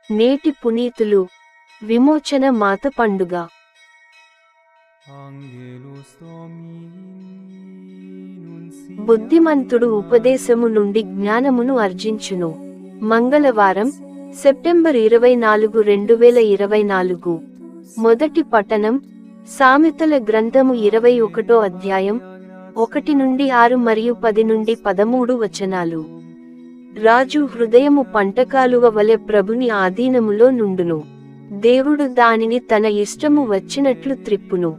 నేటి పునీతులు విమోచన మాత పండుగ. బుద్ధిమంతుడు ఉపదేశము నుండి జ్ఞానమును అర్జించును. మంగళవారం, సెప్టెంబర్ 24, 2024. మొదటి పఠనం సామెతల గ్రంథము 21వ అధ్యాయం 1 నుండి 6 మరియు 10 నుండి 13 వచనాలు. రాజు హృదయము పంటకాలువ వలె ప్రభుని ఆధీనములో నుండును. దేవుడు దానిని తన ఇష్టము వచ్చినట్లు త్రిప్పును.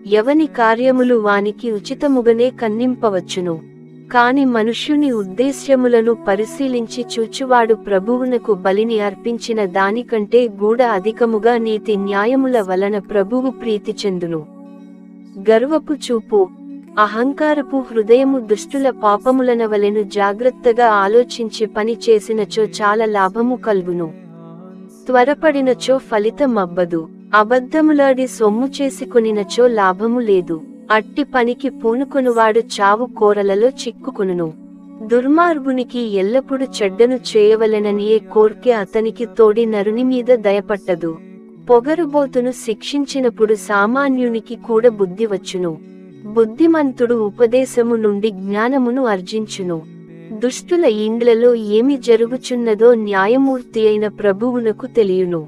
ఎవని కార్యములు వానికి ఉచితముగనే కన్నింపవచ్చును. కాని మనుష్యుని ఉద్దేశ్యములను పరిశీలించి చూచువాడు ప్రభువునకు బలిని అర్పించిన దానికంటే గూఢ అధికముగా నీతి న్యాయముల వలన ప్రభువు ప్రీతి చెందును. గర్వపు చూపు, అహంకారపు హృదయము దుష్టుల పాపములనవలెను జాగ్రత్తగా ఆలోచించి పని చేసినచో చాలా లాభము కల్గును. త్వరపడినచో ఫలితమబ్బదు. అబద్ధములాడి సొమ్ము చేసుకొనినచో లాభము లేదు. అట్టి పనికి పూనుకొనువాడు చావు కోరలలో చిక్కుకొనును. దుర్మార్గునికి ఎల్లప్పుడు చెడ్డను చేయవలెననియే కోర్కె అతనికి తోడి నరుని మీద దయపట్టదు. పొగరుబోతును శిక్షించినప్పుడు సామాన్యునికి కూడా బుద్ధి వచ్చును. బుద్ధిమంతుడు ఉపదేశము నుండి జ్ఞానమును అర్జించును. దుష్టుల ఇండ్లలో ఏమి జరుగుచున్నదో న్యాయమూర్తి అయిన ప్రభువునకు తెలియును.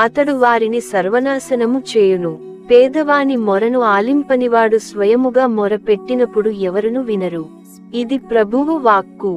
అతడు వారిని సర్వనాశనము చేయును. పేదవాని మొరను ఆలింపనివాడు స్వయముగా మొర పెట్టినప్పుడు ఎవరును వినరు. ఇది ప్రభువు వాక్కు.